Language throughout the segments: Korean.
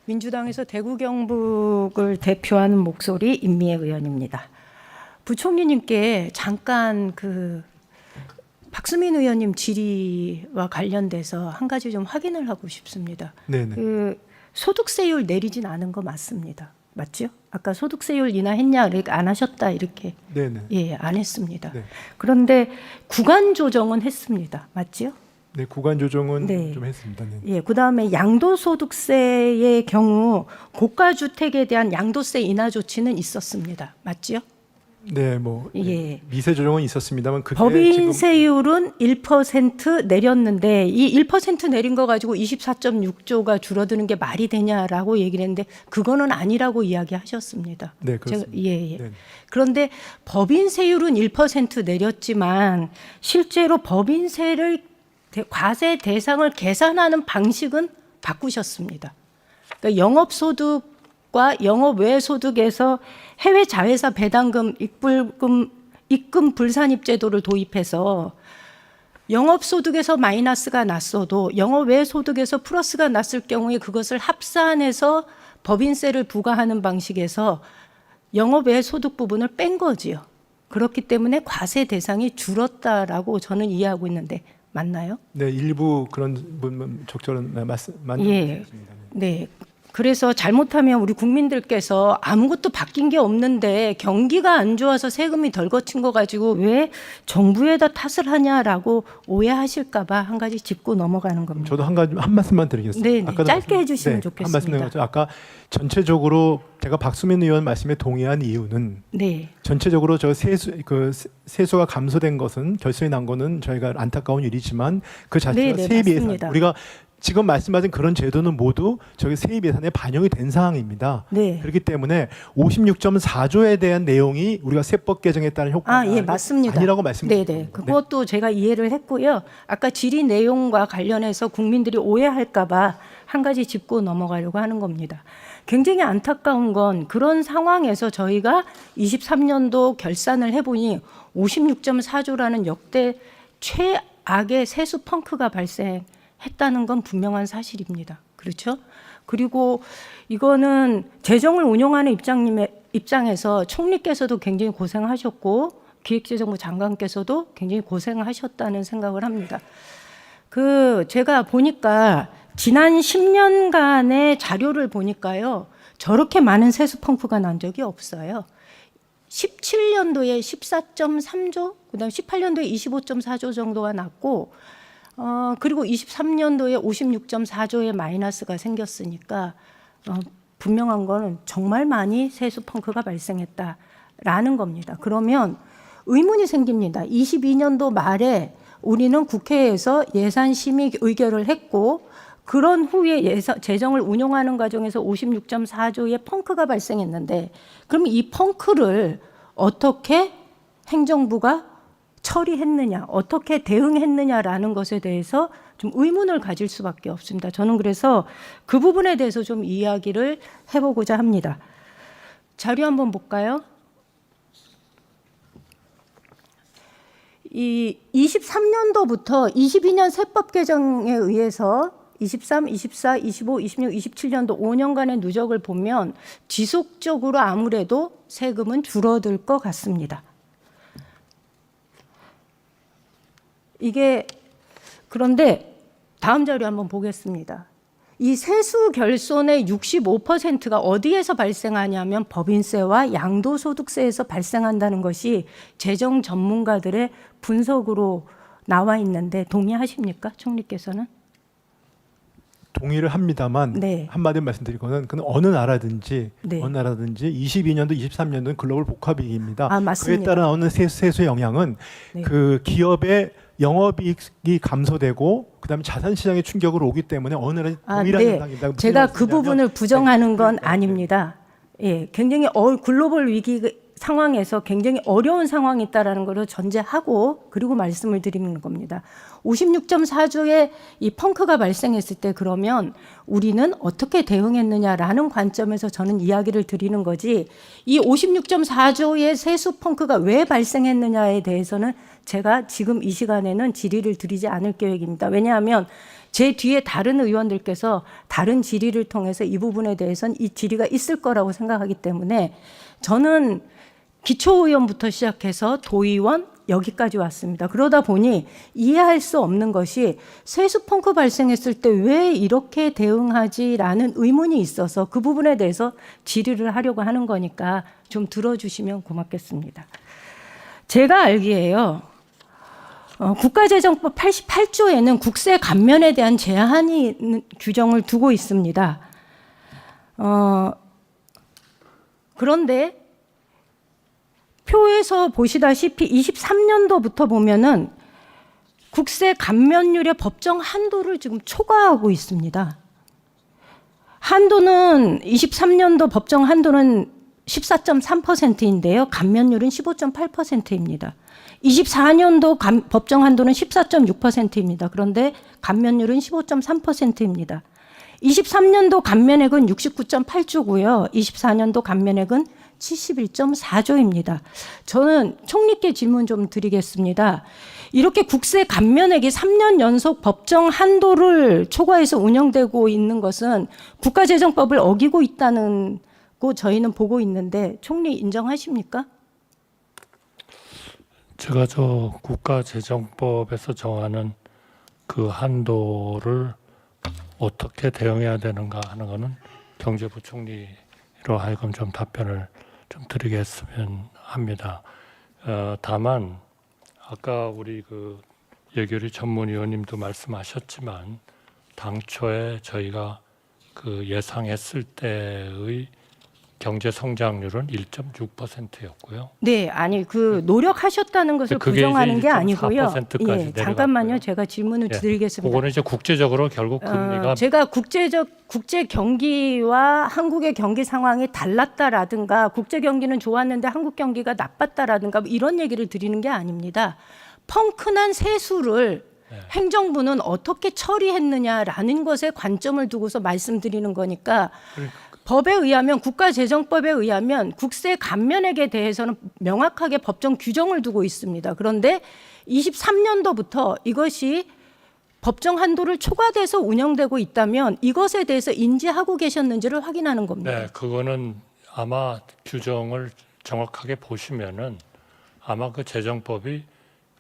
민주당에서 대구 경북을 대표하는 목소리 임미애 의원입니다. 부총리님께 잠깐 박수민 의원님 질의와 관련돼서 한 가지 좀 확인을 하고 싶습니다. 네네. 소득세율 내리진 않은 거 맞습니다. 맞죠? 아까 소득세율 인하했냐 안 하셨다 이렇게. 네네. 예, 안 했습니다. 네. 그런데 구간 조정은 했습니다. 맞죠? 네, 구간 조정은 네. 좀 했습니다. 네. 예, 그다음에 양도소득세의 경우 고가주택에 대한 양도세 인하 조치는 있었습니다. 맞죠? 네, 뭐 예. 미세 조정은 있었습니다만 그게 법인세율은 1% 내렸는데 이 1% 내린 거 가지고 24.6조가 줄어드는 게 말이 되냐라고 얘기를 했는데 그거는 아니라고 이야기하셨습니다. 네, 그렇습니다. 예. 네. 그런데 법인세율은 1% 내렸지만 실제로 법인세를 과세 대상을 계산하는 방식은 바꾸셨습니다. 그러니까 영업소득과 영업 외 소득에서 해외 자회사 배당금 입금 불산입 제도를 도입해서 영업소득에서 마이너스가 났어도 영업 외 소득에서 플러스가 났을 경우에 그것을 합산해서 법인세를 부과하는 방식에서 영업 외 소득 부분을 뺀 거지요. 그렇기 때문에 과세 대상이 줄었다라고 저는 이해하고 있는데 맞나요? 네, 일부 그런 부분 적절한 말씀 예. 네. 그래서 잘못하면 우리 국민들께서 아무것도 바뀐 게 없는데 경기가 안 좋아서 세금이 덜 거친 거 가지고 왜 정부에다 탓을 하냐라고 오해하실까 봐 한 가지 짚고 넘어가는 겁니다. 저도 한 말씀만 드리겠습니다. 네, 아까도 짧게 해주시면 한 좋겠습니다. 말씀 드렸죠. 아까 전체적으로 제가 박수민 의원 말씀에 동의한 이유는 네. 전체적으로 저 세수가 감소된 것은 결손이 난 거는 저희가 안타까운 일이지만 그 자체가 네, 세입 예산 맞습니다. 우리가 지금 말씀하신 그런 제도는 모두 저기 세입 예산에 반영이 된 사항입니다. 네. 그렇기 때문에 56.4조에 대한 내용이 우리가 세법 개정에 따른 효과가 예, 맞습니다. 아니라고 말씀드립니다. 네네. 그것도 제가 이해를 했고요. 아까 질의 내용과 관련해서 국민들이 오해할까 봐 한 가지 짚고 넘어가려고 하는 겁니다. 굉장히 안타까운 건 그런 상황에서 저희가 23년도 결산을 해보니 56.4조라는 역대 최악의 세수 펑크가 발생했다는 건 분명한 사실입니다. 그렇죠? 그리고 이거는 재정을 운용하는 입장에서 총리께서도 굉장히 고생하셨고 기획재정부 장관께서도 굉장히 고생하셨다는 생각을 합니다. 제가 보니까 지난 10년간의 자료를 보니까요. 저렇게 많은 세수 펑크가 난 적이 없어요. 17년도에 14.3조, 그다음 18년도에 25.4조 정도가 났고 그리고 23년도에 56.4조의 마이너스가 생겼으니까 분명한 거는 정말 많이 세수 펑크가 발생했다라는 겁니다. 그러면 의문이 생깁니다. 22년도 말에 우리는 국회에서 예산 심의 의결을 했고 그런 후에 재정을 운용하는 과정에서 56.4조의 펑크가 발생했는데 그럼 이 펑크를 어떻게 행정부가 처리했느냐, 어떻게 대응했느냐라는 것에 대해서 좀 의문을 가질 수밖에 없습니다. 저는 그래서 그 부분에 대해서 좀 이야기를 해보고자 합니다. 자료 한번 볼까요? 이 23년도부터 22년 세법 개정에 의해서 23, 24, 25, 26, 27년도 5년간의 누적을 보면 지속적으로 아무래도 세금은 줄어들 것 같습니다. 그런데 다음 자료 한번 보겠습니다. 이 세수 결손의 65%가 어디에서 발생하냐면 법인세와 양도소득세에서 발생한다는 것이 재정 전문가들의 분석으로 나와 있는데 동의하십니까? 총리께서는? 동의를 합니다만 네. 한마디 말씀드리고는 그는 어느 나라든지 네. 22년도, 23년도는 글로벌 복합이익입니다. 맞습니다. 그에 따라 나오는 세수의 영향은 네. 그 기업의 영업이익이 감소되고 그다음에 자산시장의 충격을 오기 때문에 어느 나라 동일한 네. 현상입니다. 제가 그 부분을 부정하는 건 네. 아닙니다. 예, 굉장히 글로벌 위기 상황에서 굉장히 어려운 상황이 있다라는 것을 전제하고 그리고 말씀을 드리는 겁니다. 56.4조의 이 펑크가 발생했을 때 그러면 우리는 어떻게 대응했느냐라는 관점에서 저는 이야기를 드리는 거지 이 56.4조의 세수 펑크가 왜 발생했느냐에 대해서는 제가 지금 이 시간에는 질의를 드리지 않을 계획입니다. 왜냐하면 제 뒤에 다른 의원들께서 다른 질의를 통해서 이 부분에 대해서는 이 질의가 있을 거라고 생각하기 때문에 저는 기초의원부터 시작해서 도의원 여기까지 왔습니다. 그러다 보니 이해할 수 없는 것이 세수 펑크 발생했을 때 왜 이렇게 대응하지라는 의문이 있어서 그 부분에 대해서 질의를 하려고 하는 거니까 좀 들어주시면 고맙겠습니다. 제가 알기에요. 국가재정법 88조에는 국세 감면에 대한 제한이 규정을 두고 있습니다. 그런데 표에서 보시다시피 23년도부터 보면은 국세 감면율의 법정 한도를 지금 초과하고 있습니다. 한도는 23년도 법정 한도는 14.3%인데요. 감면율은 15.8%입니다. 24년도 법정 한도는 14.6%입니다. 그런데 감면율은 15.3%입니다. 23년도 감면액은 69.8조고요. 24년도 감면액은 71.4조입니다. 저는 총리께 질문 좀 드리겠습니다. 이렇게 국세 감면액이 3년 연속 법정 한도를 초과해서 운영되고 있는 것은 국가재정법을 어기고 있다는 거 저희는 보고 있는데 총리 인정하십니까? 제가 저 국가재정법에서 정하는 그 한도를 어떻게 대응해야 되는가 하는 것은 경제부총리로 하여금 좀 답변을 좀 드리겠으면 합니다. 다만 아까 우리 그 예결위 전문위원님도 말씀하셨지만 당초에 저희가 그 예상했을 때의 경제 성장률은 1.6%였고요. 네, 아니 그 노력하셨다는 것을 그게 부정하는 게 이제 아니고요. 1.4%까지 잠깐만요, 내려갔고요. 제가 질문을 드리겠습니다. 그거는 이제 국제적으로 결국 금리가 제가 국제 경기와 한국의 경기 상황이 달랐다라든가 국제 경기는 좋았는데 한국 경기가 나빴다라든가 뭐 이런 얘기를 드리는 게 아닙니다. 펑크난 세수를 행정부는 어떻게 처리했느냐라는 것에 관점을 두고서 말씀드리는 거니까 법에 의하면 국가재정법에 의하면 국세 감면액에 대해서는 명확하게 법정 규정을 두고 있습니다. 그런데 23년도부터 이것이 법정 한도를 초과돼서 운영되고 있다면 이것에 대해서 인지하고 계셨는지를 확인하는 겁니다. 네, 그거는 아마 규정을 정확하게 보시면은 아마 그 재정법이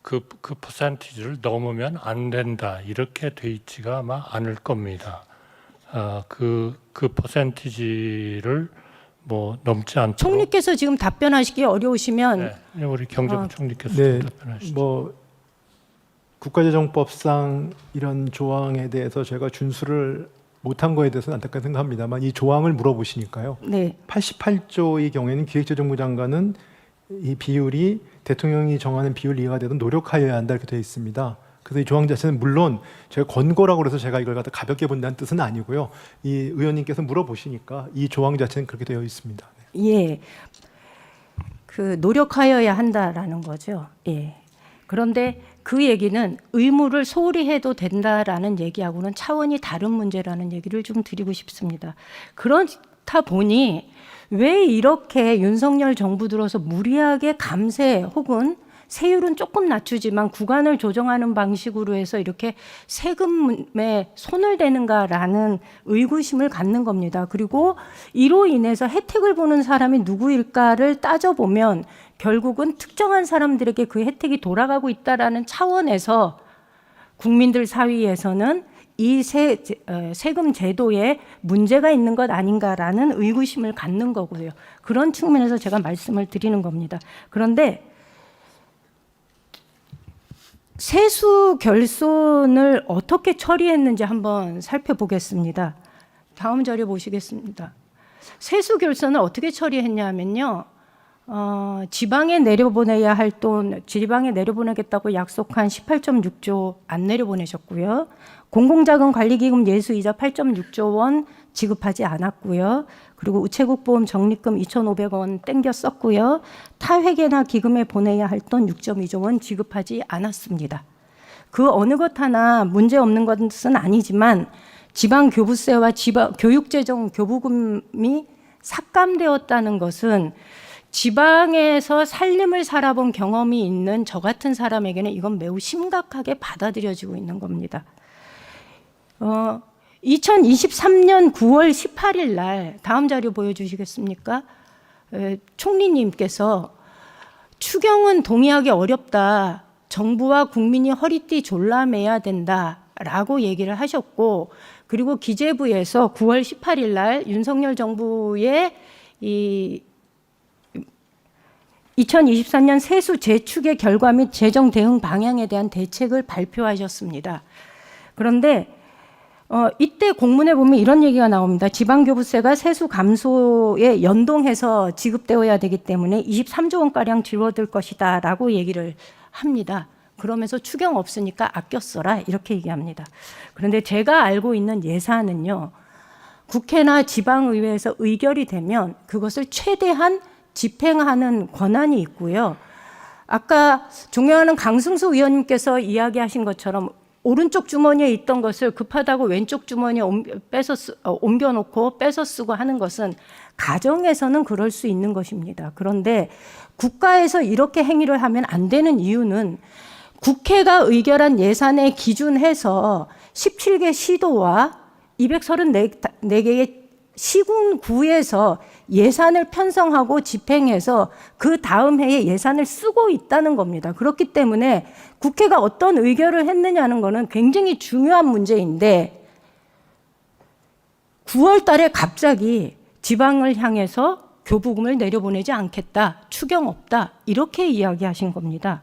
그 퍼센티지를 넘으면 안 된다 이렇게 돼 있지가 아마 않을 겁니다. 그 퍼센티지를 뭐 넘지 않도록. 총리께서 지금 답변하시기 어려우시면 네, 우리 경제부총리께서 네, 답변하시죠. 뭐 국가재정법상 이런 조항에 대해서 제가 준수를 못한 거에 대해서는 안타깝게 생각합니다만 이 조항을 물어보시니까요. 네. 88조의 경우에는 기획재정부 장관은 이 비율이 대통령이 정하는 비율 이하가 되도록 노력하여야 한다 이렇게 되어 있습니다. 그래서 이 조항 자체는 물론 제가 권고라고 해서 제가 이걸 갖다 가볍게 본다는 뜻은 아니고요. 이 의원님께서 물어보시니까 이 조항 자체는 그렇게 되어 있습니다. 예. 그 노력하여야 한다라는 거죠. 예. 그런데 그 얘기는 의무를 소홀히 해도 된다라는 얘기하고는 차원이 다른 문제라는 얘기를 좀 드리고 싶습니다. 그렇다 보니 왜 이렇게 윤석열 정부 들어서 무리하게 감세 혹은 세율은 조금 낮추지만 구간을 조정하는 방식으로 해서 이렇게 세금에 손을 대는가라는 의구심을 갖는 겁니다. 그리고 이로 인해서 혜택을 보는 사람이 누구일까를 따져보면 결국은 특정한 사람들에게 그 혜택이 돌아가고 있다라는 차원에서 국민들 사이에서는 이 세금 제도에 문제가 있는 것 아닌가라는 의구심을 갖는 거고요. 그런 측면에서 제가 말씀을 드리는 겁니다. 그런데 세수 결손을 어떻게 처리했는지 한번 살펴보겠습니다. 다음 자료 보시겠습니다. 세수 결손을 어떻게 처리했냐면요. 지방에 내려보내야 할 돈, 지방에 내려보내겠다고 약속한 18.6조 안 내려보내셨고요. 공공자금관리기금 예수이자 8.6조 원 지급하지 않았고요. 그리고 우체국 보험 적립금 2,500원 땡겨 썼고요. 타 회계나 기금에 보내야 할 돈 6.2조 원 지급하지 않았습니다. 그 어느 것 하나 문제 없는 것은 아니지만 지방 교부세와 지방 교육재정 교부금이 삭감되었다는 것은 지방에서 살림을 살아본 경험이 있는 저 같은 사람에게는 이건 매우 심각하게 받아들여지고 있는 겁니다. 2023년 9월 18일 날 다음 자료 보여주시겠습니까? 총리님께서 추경은 동의하기 어렵다. 정부와 국민이 허리띠 졸라매야 된다라고 얘기를 하셨고, 그리고 기재부에서 9월 18일 날 윤석열 정부의 이 2024년 세수 재추계 결과 및 재정 대응 방향에 대한 대책을 발표하셨습니다. 그런데 이때 공문에 보면 이런 얘기가 나옵니다. 지방교부세가 세수 감소에 연동해서 지급되어야 되기 때문에 23조 원가량 줄어들 것이다 라고 얘기를 합니다. 그러면서 추경 없으니까 아껴 써라 이렇게 얘기합니다. 그런데 제가 알고 있는 예산은요, 국회나 지방의회에서 의결이 되면 그것을 최대한 집행하는 권한이 있고요. 아까 존경하는 강승수 의원님께서 이야기하신 것처럼 오른쪽 주머니에 있던 것을 급하다고 왼쪽 주머니에 옮겨놓고 뺏어 쓰고 하는 것은 가정에서는 그럴 수 있는 것입니다. 그런데 국가에서 이렇게 행위를 하면 안 되는 이유는 국회가 의결한 예산에 기준해서 17개 시도와 234개의 시군구에서 예산을 편성하고 집행해서 그 다음 해에 예산을 쓰고 있다는 겁니다. 그렇기 때문에 국회가 어떤 의결을 했느냐는 것은 굉장히 중요한 문제인데 9월 달에 갑자기 지방을 향해서 교부금을 내려보내지 않겠다, 추경 없다 이렇게 이야기하신 겁니다.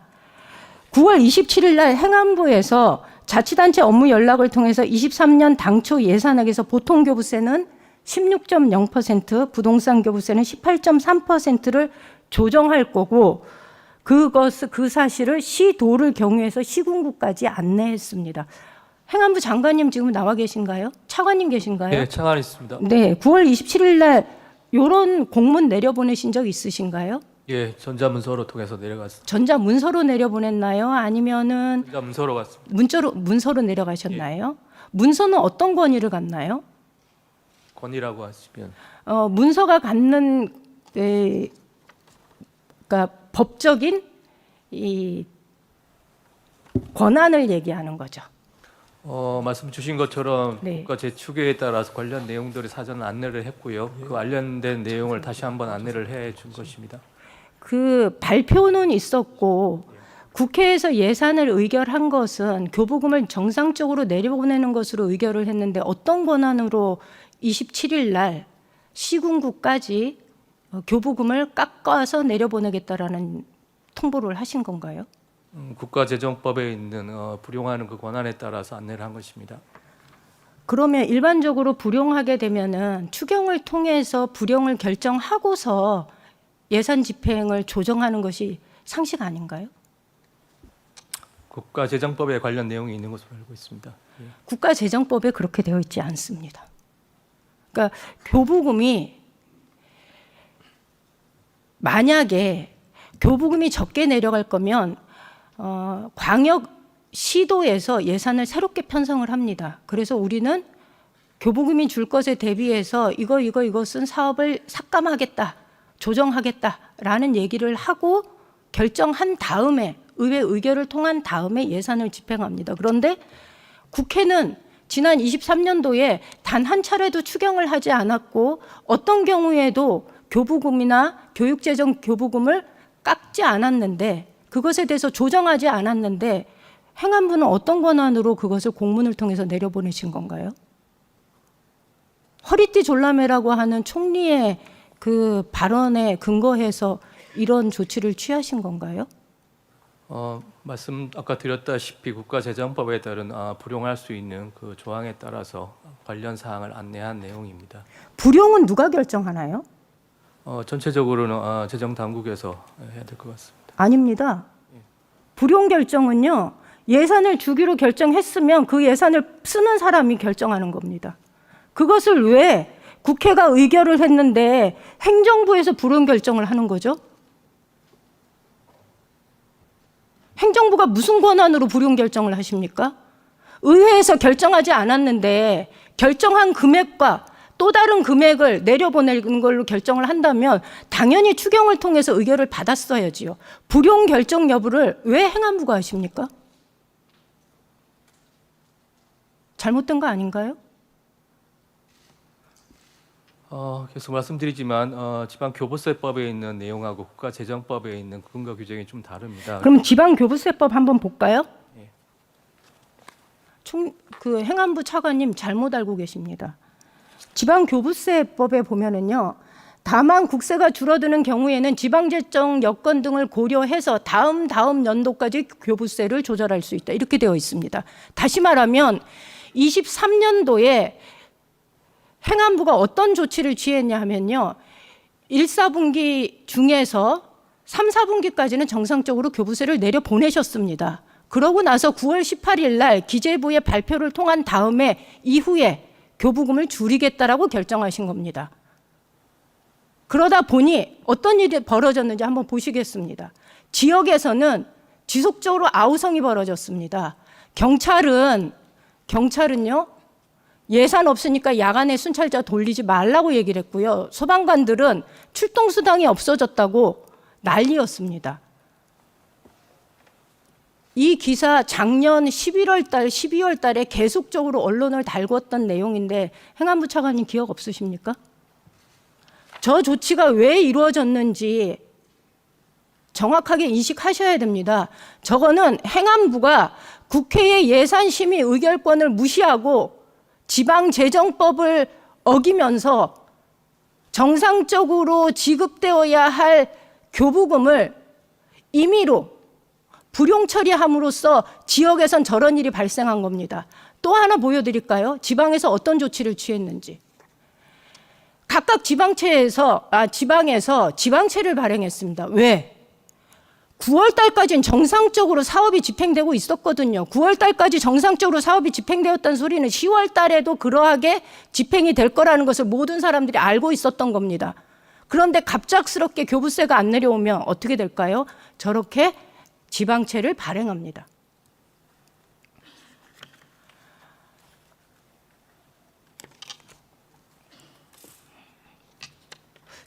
9월 27일 날 행안부에서 자치단체 업무 연락을 통해서 23년 당초 예산액에서 보통교부세는 16.0%, 부동산 교부세는 18.3%를 조정할 거고 그 사실을 시도를 경유해서 시군구까지 안내했습니다. 행안부 장관님 지금 나와 계신가요? 차관님 계신가요? 네, 차관 있습니다. 네, 9월 27일 날 이런 공문 내려보내신 적 있으신가요? 예, 전자문서로 통해서 내려갔습니다. 전자문서로 내려보냈나요? 아니면은 전자문서로 갔습니다. 문서로 내려가셨나요? 문서는 어떤 권위를 갖나요? 권위라고 하시면 문서가 갖는 그러니까 법적인 이 권한을 얘기하는 거죠. 말씀 주신 것처럼 네. 국가 재추계에 따라서 관련 내용들을 사전 안내를 했고요. 그 관련된 내용을 다시 한번 안내를 해 준 것입니다. 그 발표는 있었고 국회에서 예산을 의결한 것은 교부금을 정상적으로 내려보내는 것으로 의결을 했는데 어떤 권한으로 27일 날 시군구까지 교부금을 깎아서 내려보내겠다라는 통보를 하신 건가요? 국가재정법에 있는 불용하는 그 권한에 따라서 안내를 한 것입니다. 그러면 일반적으로 불용하게 되면은 추경을 통해서 불용을 결정하고서 예산 집행을 조정하는 것이 상식 아닌가요? 국가재정법에 관련 내용이 있는 것으로 알고 있습니다. 예. 국가재정법에 그렇게 되어 있지 않습니다. 그러니까 교부금이 만약에 교부금이 적게 내려갈 거면 광역 시도에서 예산을 새롭게 편성을 합니다. 그래서 우리는 교부금이 줄 것에 대비해서 이것은 사업을 삭감하겠다, 조정하겠다라는 얘기를 하고 결정한 다음에 의회 의결을 통한 다음에 예산을 집행합니다. 그런데 국회는 지난 23년도에 단 한 차례도 추경을 하지 않았고 어떤 경우에도 교부금이나 교육재정 교부금을 깎지 않았는데 그것에 대해서 조정하지 않았는데 행안부는 어떤 권한으로 그것을 공문을 통해서 내려보내신 건가요? 허리띠 졸라매라고 하는 총리의 그 발언에 근거해서 이런 조치를 취하신 건가요? 말씀 아까 드렸다시피 국가재정법에 따른 불용할 수 있는 그 조항에 따라서 관련 사항을 안내한 내용입니다. 불용은 누가 결정하나요? 전체적으로는 재정당국에서 해야 될 것 같습니다. 아닙니다. 불용 결정은요, 예산을 주기로 결정했으면 그 예산을 쓰는 사람이 결정하는 겁니다. 그것을 왜 국회가 의결을 했는데 행정부에서 불용 결정을 하는 거죠? 행정부가 무슨 권한으로 불용 결정을 하십니까? 의회에서 결정하지 않았는데 결정한 금액과 또 다른 금액을 내려보내는 걸로 결정을 한다면 당연히 추경을 통해서 의결을 받았어야지요. 불용 결정 여부를 왜 행안부가 하십니까? 잘못된 거 아닌가요? 계속 말씀드리지만 지방교부세법에 있는 내용하고 국가재정법에 있는 근거 규정이 좀 다릅니다. 그럼 지방교부세법 한번 볼까요? 예. 그 행안부 차관님 잘못 알고 계십니다. 지방교부세법에 보면은요. 다만 국세가 줄어드는 경우에는 지방재정 여건 등을 고려해서 다음 연도까지 교부세를 조절할 수 있다. 이렇게 되어 있습니다. 다시 말하면 23년도에 행안부가 어떤 조치를 취했냐 하면요. 1, 4분기 중에서 3, 4분기까지는 정상적으로 교부세를 내려보내셨습니다. 그러고 나서 9월 18일 날 기재부의 발표를 통한 다음에 이후에 교부금을 줄이겠다라고 결정하신 겁니다. 그러다 보니 어떤 일이 벌어졌는지 한번 보시겠습니다. 지역에서는 지속적으로 아우성이 벌어졌습니다. 경찰은요. 예산 없으니까 야간에 순찰자 돌리지 말라고 얘기를 했고요. 소방관들은 출동수당이 없어졌다고 난리였습니다. 이 기사 작년 11월 달, 12월 달에 계속적으로 언론을 달궜던 내용인데 행안부 차관님 기억 없으십니까? 저 조치가 왜 이루어졌는지 정확하게 인식하셔야 됩니다. 저거는 행안부가 국회의 예산심의 의결권을 무시하고 지방재정법을 어기면서 정상적으로 지급되어야 할 교부금을 임의로 불용 처리함으로써 지역에선 저런 일이 발생한 겁니다. 또 하나 보여드릴까요? 지방에서 어떤 조치를 취했는지. 각각 지방에서 지방채를 발행했습니다. 왜? 9월 달까지는 정상적으로 사업이 집행되고 있었거든요. 9월 달까지 정상적으로 사업이 집행되었다는 소리는 10월 달에도 그러하게 집행이 될 거라는 것을 모든 사람들이 알고 있었던 겁니다. 그런데 갑작스럽게 교부세가 안 내려오면 어떻게 될까요? 저렇게 지방채를 발행합니다.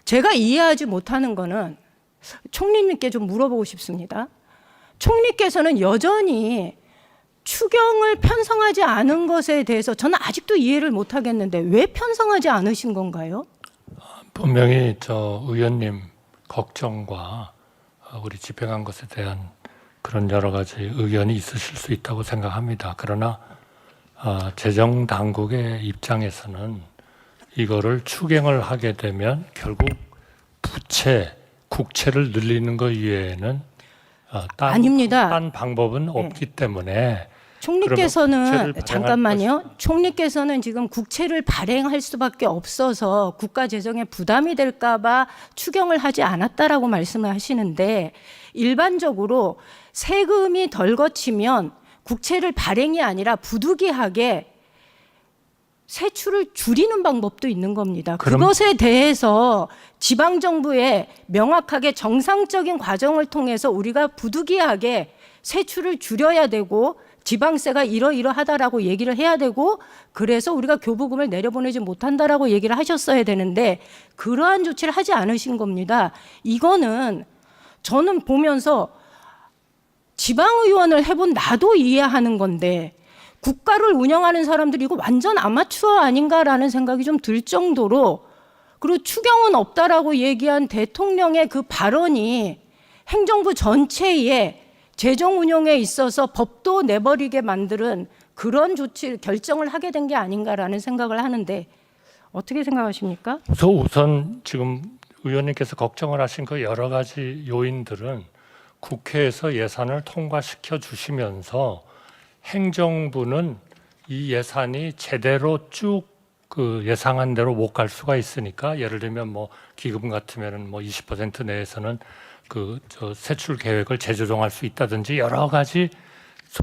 제가 이해하지 못하는 거는 총리님께 좀 물어보고 싶습니다. 총리께서는 여전히 추경을 편성하지 않은 것에 대해서 저는 아직도 이해를 못하겠는데 왜 편성하지 않으신 건가요? 분명히 의원님 걱정과 우리 집행한 것에 대한 그런 여러 가지 의견이 있으실 수 있다고 생각합니다. 그러나 재정 당국의 입장에서는 이거를 추경을 하게 되면 결국 국채를 늘리는 것 이외에는 아닙니다. 딴 방법은 없기 때문에 총리께서는 잠깐만요. 총리께서는 지금 국채를 발행할 수밖에 없어서 국가 재정에 부담이 될까 봐 추경을 하지 않았다라고 말씀을 하시는데 일반적으로 세금이 덜 거치면 국채를 발행이 아니라 부득이하게 세출을 줄이는 방법도 있는 겁니다. 그것에 대해서 지방정부에 명확하게 정상적인 과정을 통해서 우리가 부득이하게 세출을 줄여야 되고 지방세가 이러이러하다라고 얘기를 해야 되고 그래서 우리가 교부금을 내려보내지 못한다라고 얘기를 하셨어야 되는데 그러한 조치를 하지 않으신 겁니다. 이거는 저는 보면서 지방의원을 해본 나도 이해하는 건데 국가를 운영하는 사람들이 이거 완전 아마추어 아닌가라는 생각이 좀 들 정도로 그리고 추경은 없다라고 얘기한 대통령의 그 발언이 행정부 전체에 재정 운용에 있어서 법도 내버리게 만드는 그런 결정을 하게 된 게 아닌가라는 생각을 하는데 어떻게 생각하십니까? 우선 지금 의원님께서 걱정을 하신 그 여러 가지 요인들은 국회에서 예산을 통과시켜 주시면서 행정부는 이 예산이 제대로 쭉 예상한 대로 못 갈 수가 있으니까 예를 들면 기금 같으면은 20% 내에서는 세출 계획을 재조정할 수 있다든지 여러 가지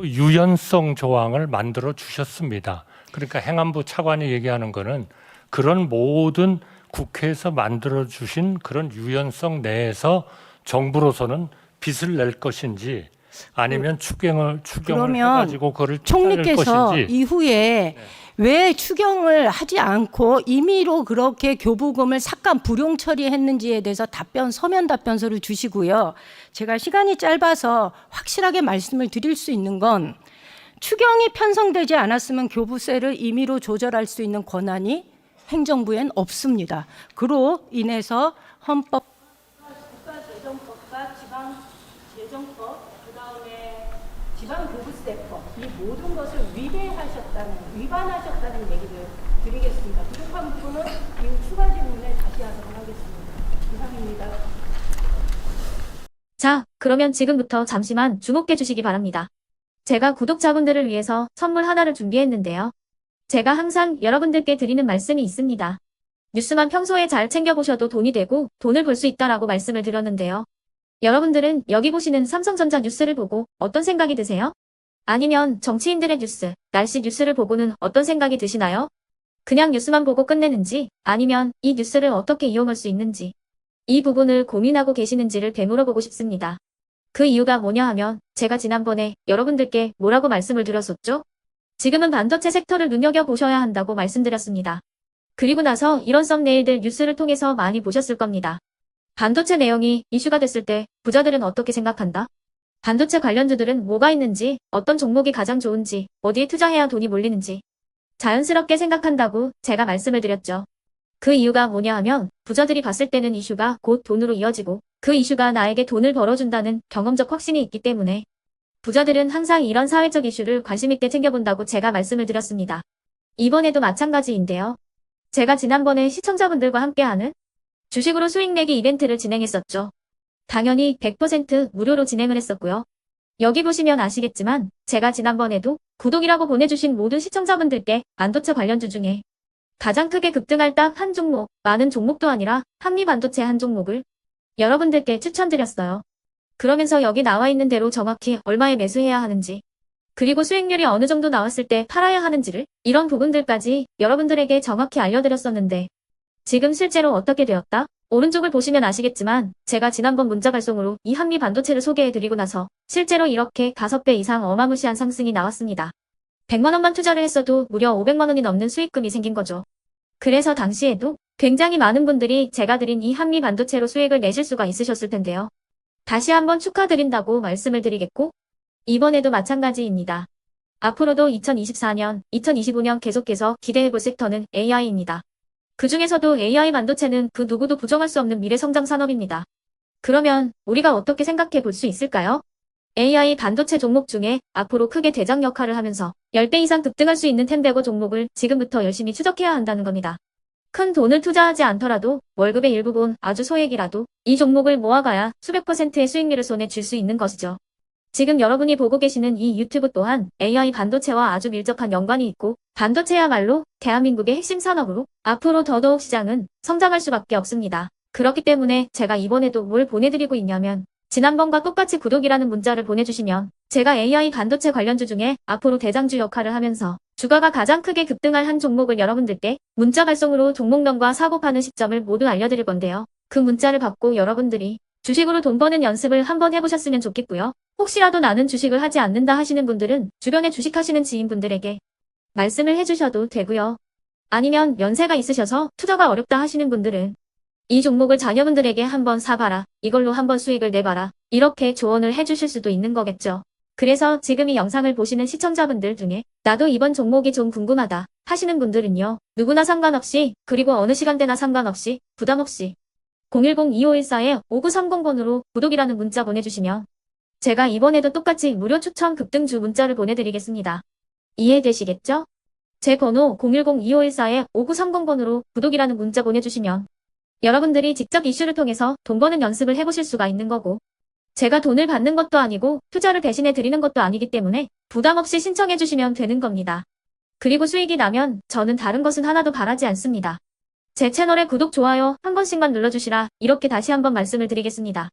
유연성 조항을 만들어 주셨습니다. 그러니까 행안부 차관이 얘기하는 거는 그런 모든 국회에서 만들어 주신 그런 유연성 내에서 정부로서는 빚을 낼 것인지 아니면 추경을 해가지고 그걸 총리께서 것인지. 이후에 왜 추경을 하지 않고 임의로 그렇게 교부금을 삭감 불용 처리했는지에 대해서 서면 답변서를 주시고요. 제가 시간이 짧아서 확실하게 말씀을 드릴 수 있는 건 추경이 편성되지 않았으면 교부세를 임의로 조절할 수 있는 권한이 행정부엔 없습니다. 그로 인해서 헌법, 국가재정법과 지방재정법, 그다음에 지방교부세법 이 모든 것을 위반하셨다는 얘기를 드리겠습니다. 부족한 부분은 이후 추가 질문에 다시 하도록 하겠습니다. 이상입니다. 자, 그러면 지금부터 잠시만 주목해 주시기 바랍니다. 제가 구독자분들을 위해서 선물 하나를 준비했는데요. 제가 항상 여러분들께 드리는 말씀이 있습니다. 뉴스만 평소에 잘 챙겨보셔도 돈이 되고 돈을 벌 수 있다라고 말씀을 드렸는데요. 여러분들은 여기 보시는 삼성전자 뉴스를 보고 어떤 생각이 드세요? 아니면 정치인들의 뉴스, 날씨 뉴스를 보고는 어떤 생각이 드시나요? 그냥 뉴스만 보고 끝내는지 아니면 이 뉴스를 어떻게 이용할 수 있는지 이 부분을 고민하고 계시는지를 되물어보고 싶습니다. 그 이유가 뭐냐 하면 제가 지난번에 여러분들께 뭐라고 말씀을 드렸었죠? 지금은 반도체 섹터를 눈여겨보셔야 한다고 말씀드렸습니다. 그리고 나서 이런 썸네일들 뉴스를 통해서 많이 보셨을 겁니다. 반도체 내용이 이슈가 됐을 때 부자들은 어떻게 생각한다? 반도체 관련주들은 뭐가 있는지, 어떤 종목이 가장 좋은지, 어디에 투자해야 돈이 몰리는지 자연스럽게 생각한다고 제가 말씀을 드렸죠. 그 이유가 뭐냐 하면 부자들이 봤을 때는 이슈가 곧 돈으로 이어지고 그 이슈가 나에게 돈을 벌어준다는 경험적 확신이 있기 때문에 부자들은 항상 이런 사회적 이슈를 관심 있게 챙겨본다고 제가 말씀을 드렸습니다. 이번에도 마찬가지인데요. 제가 지난번에 시청자분들과 함께하는 주식으로 수익 내기 이벤트를 진행했었죠. 당연히 100% 무료로 진행을 했었고요. 여기 보시면 아시겠지만 제가 지난번에도 구독이라고 보내주신 모든 시청자분들께 반도체 관련주 중에 가장 크게 급등할 딱 한 종목, 많은 종목도 아니라 한미반도체 한 종목을 여러분들께 추천드렸어요. 그러면서 여기 나와 있는 대로 정확히 얼마에 매수해야 하는지, 그리고 수익률이 어느 정도 나왔을 때 팔아야 하는지를 이런 부분들까지 여러분들에게 정확히 알려드렸었는데 지금 실제로 어떻게 되었다? 오른쪽을 보시면 아시겠지만 제가 지난번 문자 발송으로 이 한미반도체를 소개해드리고 나서 실제로 이렇게 5배 이상 어마무시한 상승이 나왔습니다. 100만 원만 투자를 했어도 무려 500만 원이 넘는 수익금이 생긴 거죠. 그래서 당시에도 굉장히 많은 분들이 제가 드린 이 한미반도체로 수익을 내실 수가 있으셨을 텐데요. 다시 한번 축하드린다고 말씀을 드리겠고 이번에도 마찬가지입니다. 앞으로도 2024년, 2025년 계속해서 기대해볼 섹터는 AI입니다. 그 중에서도 AI 반도체는 그 누구도 부정할 수 없는 미래 성장 산업입니다. 그러면 우리가 어떻게 생각해 볼 수 있을까요? AI 반도체 종목 중에 앞으로 크게 대장 역할을 하면서 10배 이상 급등할 수 있는 텐베고 종목을 지금부터 열심히 추적해야 한다는 겁니다. 큰 돈을 투자하지 않더라도 월급의 일부분 아주 소액이라도 이 종목을 모아가야 수백 %의 수익률을 손에 쥘 수 있는 것이죠. 지금 여러분이 보고 계시는 이 유튜브 또한 AI 반도체와 아주 밀접한 연관이 있고 반도체야말로 대한민국의 핵심 산업으로 앞으로 더더욱 시장은 성장할 수밖에 없습니다. 그렇기 때문에 제가 이번에도 뭘 보내드리고 있냐면 지난번과 똑같이 구독이라는 문자를 보내주시면 제가 AI 반도체 관련주 중에 앞으로 대장주 역할을 하면서 주가가 가장 크게 급등할 한 종목을 여러분들께 문자 발송으로 종목명과 사고 파는 시점을 모두 알려드릴 건데요. 그 문자를 받고 여러분들이 주식으로 돈 버는 연습을 한번 해보셨으면 좋겠고요. 혹시라도 나는 주식을 하지 않는다 하시는 분들은 주변에 주식하시는 지인분들에게 말씀을 해주셔도 되고요. 아니면 연세가 있으셔서 투자가 어렵다 하시는 분들은 이 종목을 자녀분들에게 한번 사봐라. 이걸로 한번 수익을 내봐라. 이렇게 조언을 해주실 수도 있는 거겠죠. 그래서 지금 이 영상을 보시는 시청자분들 중에 나도 이번 종목이 좀 궁금하다 하시는 분들은요. 누구나 상관없이 그리고 어느 시간대나 상관없이 부담없이 010-2514-5930번으로 구독이라는 문자 보내주시면 제가 이번에도 똑같이 무료 추천 급등주 문자를 보내드리겠습니다. 이해되시겠죠? 제 번호 010-2514-5930번으로 구독이라는 문자 보내주시면 여러분들이 직접 이슈를 통해서 돈 버는 연습을 해보실 수가 있는 거고 제가 돈을 받는 것도 아니고 투자를 대신해 드리는 것도 아니기 때문에 부담 없이 신청해 주시면 되는 겁니다. 그리고 수익이 나면 저는 다른 것은 하나도 바라지 않습니다. 제 채널에 구독, 좋아요 한 번씩만 눌러주시라 이렇게 다시 한번 말씀을 드리겠습니다.